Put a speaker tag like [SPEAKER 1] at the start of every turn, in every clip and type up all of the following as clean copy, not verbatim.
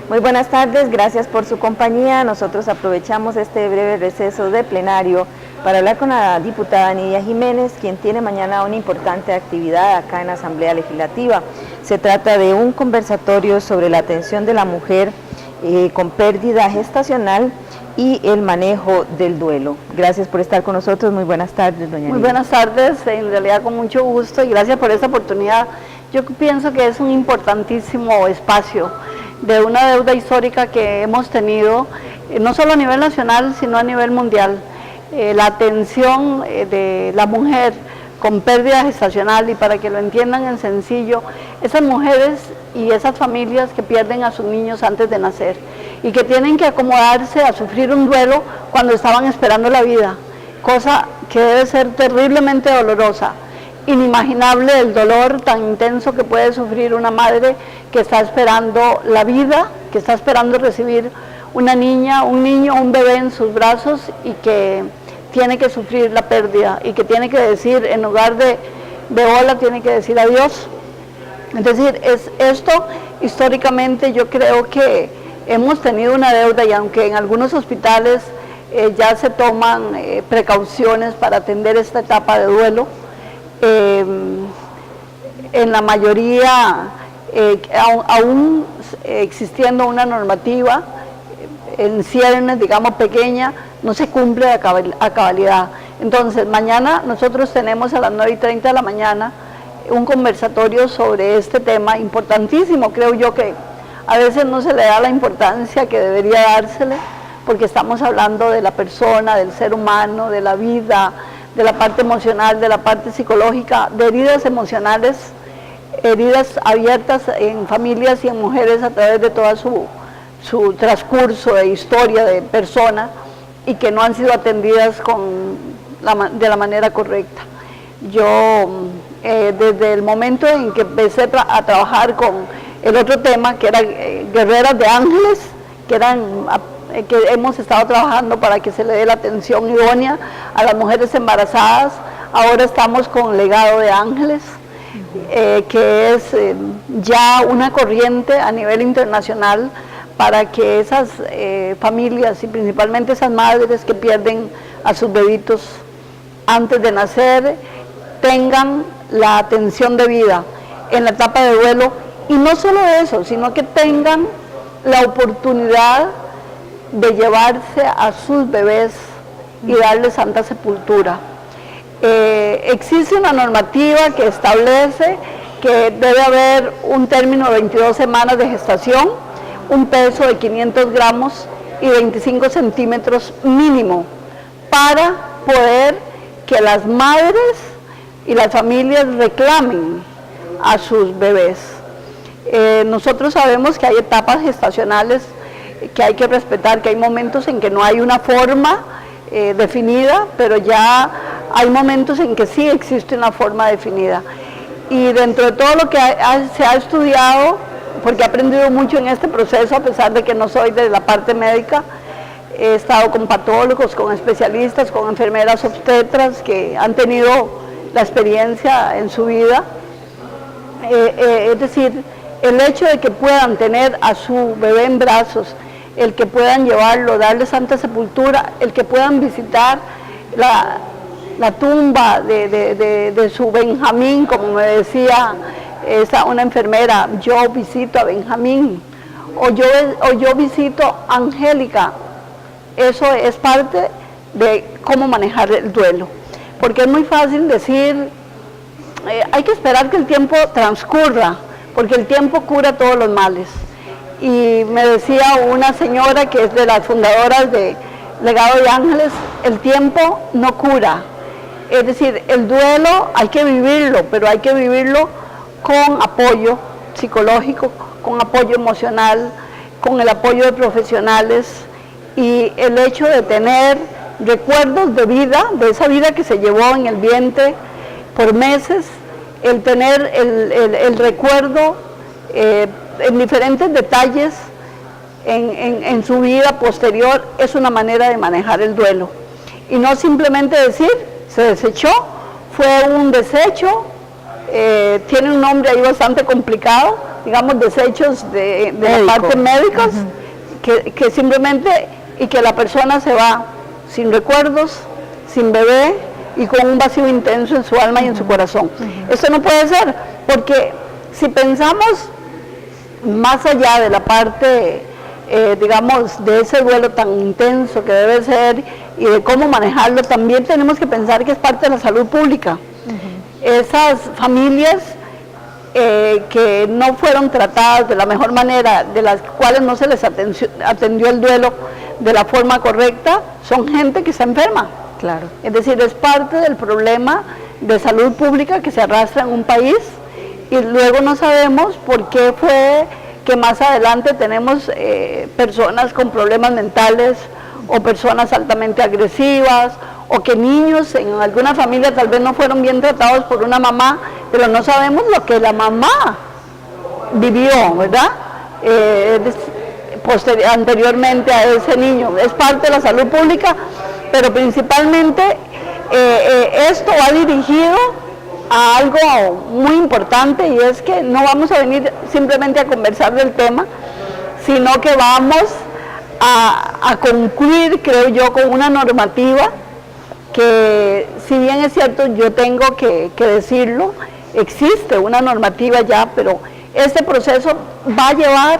[SPEAKER 1] Muy buenas tardes, gracias por su compañía. Nosotros aprovechamos este breve receso de plenario para hablar con la diputada Nidia Jiménez, quien tiene mañana una importante actividad acá en la Asamblea Legislativa. Se trata de un conversatorio sobre la atención de la mujer con pérdida gestacional y el manejo del duelo. Gracias por estar con nosotros. Muy buenas tardes, doña Nidia.
[SPEAKER 2] Muy buenas tardes, en realidad con mucho gusto y gracias por esta oportunidad. Yo pienso que es un importantísimo espacio de una deuda histórica que hemos tenido, no solo a nivel nacional, sino a nivel mundial. La atención de la mujer con pérdida gestacional, y para que lo entiendan en sencillo, esas mujeres y esas familias que pierden a sus niños antes de nacer y que tienen que acomodarse a sufrir un duelo cuando estaban esperando la vida, cosa que debe ser terriblemente dolorosa. Inimaginable el dolor tan intenso que puede sufrir una madre que está esperando la vida, que está esperando recibir una niña, un niño, un bebé en sus brazos y que tiene que sufrir la pérdida y que tiene que decir, en lugar de hola, tiene que decir adiós. Es decir, esto históricamente yo creo que hemos tenido una deuda, y aunque en algunos hospitales ya se toman precauciones para atender esta etapa de duelo, en la mayoría, aún existiendo una normativa en ciernes, digamos, pequeña, no se cumple a cabalidad. Entonces, mañana nosotros tenemos a las 9:30 de la mañana un conversatorio sobre este tema importantísimo. Creo yo que a veces no se le da la importancia que debería dársele, porque estamos hablando de la persona, del ser humano, de la vida, de la parte emocional, de la parte psicológica, de heridas emocionales, heridas abiertas en familias y en mujeres a través de todo su transcurso de historia de persona, y que no han sido atendidas de la manera correcta. Yo, desde el momento en que empecé a trabajar con el otro tema, que era Guerreras de Ángeles, que hemos estado trabajando para que se le dé la atención idónea a las mujeres embarazadas, ahora estamos con Legado de Ángeles, que es ya una corriente a nivel internacional para que esas familias y principalmente esas madres que pierden a sus bebitos antes de nacer tengan la atención debida en la etapa de duelo, y no solo eso, sino que tengan la oportunidad de llevarse a sus bebés y darles santa sepultura. Existe una normativa que establece que debe haber un término de 22 semanas de gestación, un peso de 500 gramos y 25 centímetros mínimo, para poder que las madres y las familias reclamen a sus bebés. Nosotros sabemos que hay etapas gestacionales que hay que respetar, que hay momentos en que no hay una forma definida, pero ya hay momentos en que sí existe una forma definida. Y dentro de todo lo que se ha estudiado, porque he aprendido mucho en este proceso, a pesar de que no soy de la parte médica, he estado con patólogos, con especialistas, con enfermeras obstetras que han tenido la experiencia en su vida. Es decir, el hecho de que puedan tener a su bebé en brazos, el que puedan llevarlo, darle santa sepultura, el que puedan visitar la tumba de su Benjamín, como me decía una enfermera, yo visito a Benjamín, o yo visito a Angélica. Eso es parte de cómo manejar el duelo, porque es muy fácil decir, hay que esperar que el tiempo transcurra, porque el tiempo cura todos los males. Y me decía una señora que es de las fundadoras de Legado de Ángeles, el tiempo no cura. Es decir, el duelo hay que vivirlo, pero hay que vivirlo con apoyo psicológico, con apoyo emocional, con el apoyo de profesionales, y el hecho de tener recuerdos de vida, de esa vida que se llevó en el vientre por meses, el tener el recuerdo en diferentes detalles en su vida posterior, es una manera de manejar el duelo. Y no simplemente decir, se desechó, fue un desecho, tiene un nombre ahí bastante complicado, digamos, desechos de la parte médicos, que simplemente, y que la persona se va sin recuerdos, sin bebé y con un vacío intenso en su alma y en su corazón. Esto no puede ser, porque si pensamos más allá de la parte, digamos, de ese duelo tan intenso que debe ser y de cómo manejarlo, también tenemos que pensar que es parte de la salud pública. Esas familias que no fueron tratadas de la mejor manera, de las cuales no se les atendió el duelo de la forma correcta, son gente que está enferma.
[SPEAKER 1] Claro.
[SPEAKER 2] Es decir, es parte del problema de salud pública que se arrastra en un país, y luego no sabemos por qué fue que más adelante tenemos personas con problemas mentales o personas altamente agresivas, o que niños en alguna familia tal vez no fueron bien tratados por una mamá, pero no sabemos lo que la mamá vivió, ¿verdad? Anteriormente a ese niño. Es parte de la salud pública, pero principalmente esto va dirigido a algo muy importante, y es que no vamos a venir simplemente a conversar del tema, sino que vamos a concluir, creo yo, con una normativa que, si bien es cierto, yo tengo que decirlo, existe una normativa ya, pero este proceso va a llevar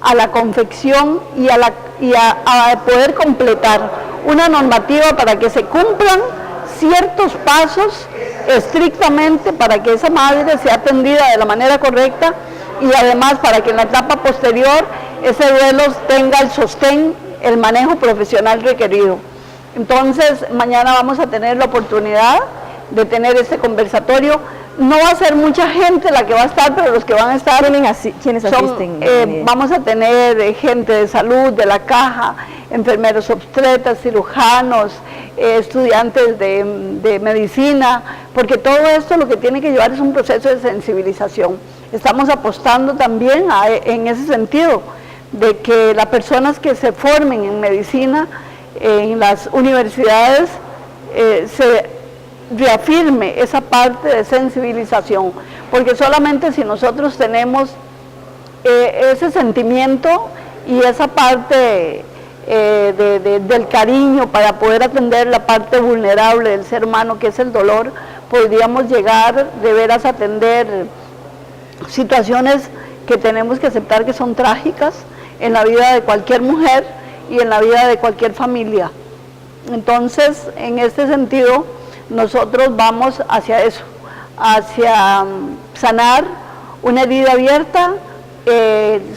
[SPEAKER 2] a la confección y a poder completar una normativa para que se cumplan ciertos pasos estrictamente, para que esa madre sea atendida de la manera correcta, y además para que en la etapa posterior ese duelo tenga el sostén, el manejo profesional requerido. Entonces, mañana vamos a tener la oportunidad de tener este conversatorio. No va a ser mucha gente la que va a estar, pero los que van a estar...
[SPEAKER 1] ¿Quiénes asisten?
[SPEAKER 2] Vamos a tener gente de salud, de la caja, enfermeros obstetras, cirujanos, estudiantes de medicina, porque todo esto lo que tiene que llevar es un proceso de sensibilización. Estamos apostando también en ese sentido, de que las personas que se formen en medicina en las universidades se reafirme esa parte de sensibilización, porque solamente si nosotros tenemos ese sentimiento y esa parte del cariño para poder atender la parte vulnerable del ser humano, que es el dolor, podríamos llegar de veras a atender situaciones que tenemos que aceptar que son trágicas en la vida de cualquier mujer y en la vida de cualquier familia. Entonces, en este sentido, nosotros vamos hacia eso, hacia sanar una herida abierta,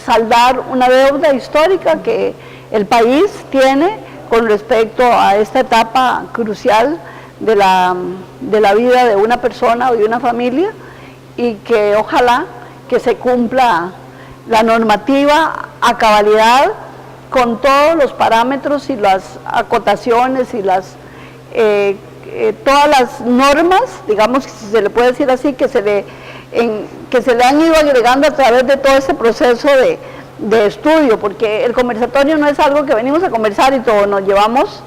[SPEAKER 2] saldar una deuda histórica que el país tiene con respecto a esta etapa crucial de la vida de una persona o de una familia, y que ojalá que se cumpla la normativa a cabalidad, con todos los parámetros y las acotaciones y todas las normas, digamos, si se le puede decir así, que se le han ido agregando a través de todo este proceso de estudio, porque el conversatorio no es algo que venimos a conversar y todo, nos llevamos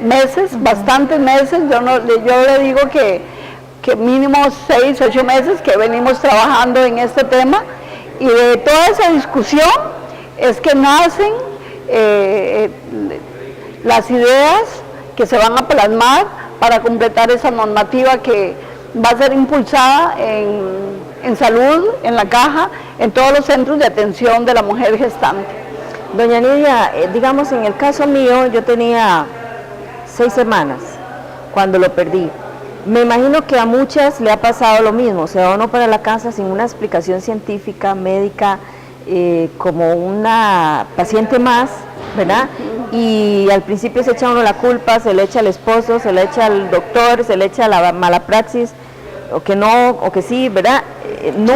[SPEAKER 2] meses, bastantes meses. Yo le digo que mínimo 6, 8 meses que venimos trabajando en este tema, y de toda esa discusión es que nacen las ideas que se van a plasmar para completar esa normativa que va a ser impulsada en salud, en la caja, en todos los centros de atención de la mujer gestante.
[SPEAKER 1] Doña Nidia, digamos, en el caso mío, yo tenía 6 semanas cuando lo perdí. Me imagino que a muchas le ha pasado lo mismo, se va uno para la casa sin una explicación científica, médica, como una paciente más, ¿verdad? Y al principio se echa uno la culpa, se le echa al esposo, se le echa al doctor, se le echa la mala praxis, o que no, o que sí, ¿verdad? No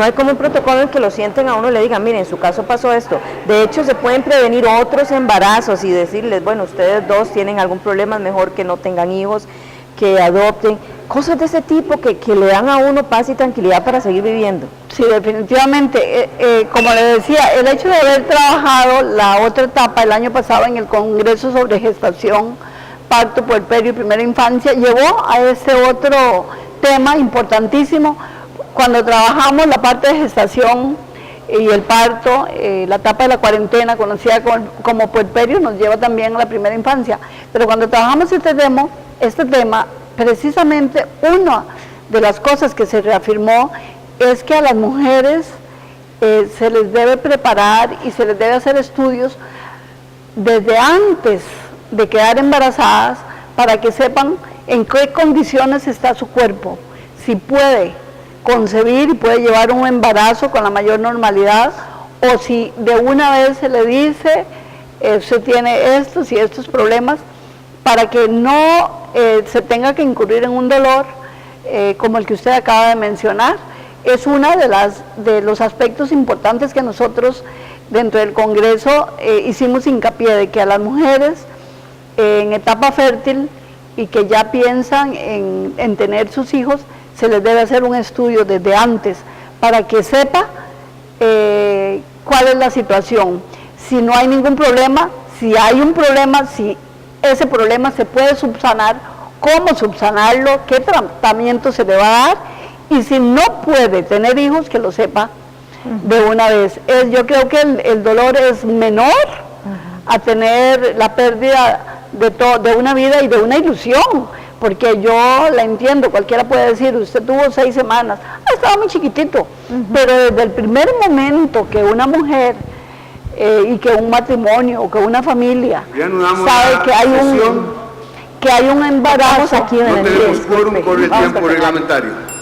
[SPEAKER 1] hay como un protocolo en que lo sienten a uno y le digan, miren, en su caso pasó esto. De hecho, se pueden prevenir otros embarazos y decirles, bueno, ustedes dos tienen algún problema, es mejor que no tengan hijos, que adopten, cosas de ese tipo que le dan a uno paz y tranquilidad para seguir viviendo.
[SPEAKER 2] Sí, definitivamente. Como le decía, el hecho de haber trabajado la otra etapa el año pasado en el Congreso sobre Gestación, Parto, Puerperio y Primera Infancia, llevó a ese otro tema importantísimo, Cuando trabajamos la parte de gestación y el parto, la etapa de la cuarentena, conocida como puerperio, nos lleva también a la primera infancia. Pero cuando trabajamos este tema, precisamente una de las cosas que se reafirmó es que a las mujeres se les debe preparar y se les debe hacer estudios desde antes de quedar embarazadas para que sepan en qué condiciones está su cuerpo, si puede concebir y puede llevar un embarazo con la mayor normalidad, o si de una vez se le dice usted tiene estos y estos problemas, para que no se tenga que incurrir en un dolor como el que usted acaba de mencionar. Es uno de los aspectos importantes que nosotros dentro del Congreso hicimos hincapié, de que a las mujeres en etapa fértil y que ya piensan en tener sus hijos, se les debe hacer un estudio desde antes para que sepa cuál es la situación, si no hay ningún problema, si hay un problema, si ese problema se puede subsanar, cómo subsanarlo, qué tratamiento se le va a dar, y si no puede tener hijos, que lo sepa de una vez. Yo creo que el dolor es menor a tener la pérdida de una vida y de una ilusión, porque yo la entiendo, cualquiera puede decir, usted tuvo 6 semanas, estaba muy chiquitito, pero desde el primer momento que una mujer y que un matrimonio o que una familia sabe que hay un embarazo,
[SPEAKER 3] no tenemos quórum por el tiempo reglamentario.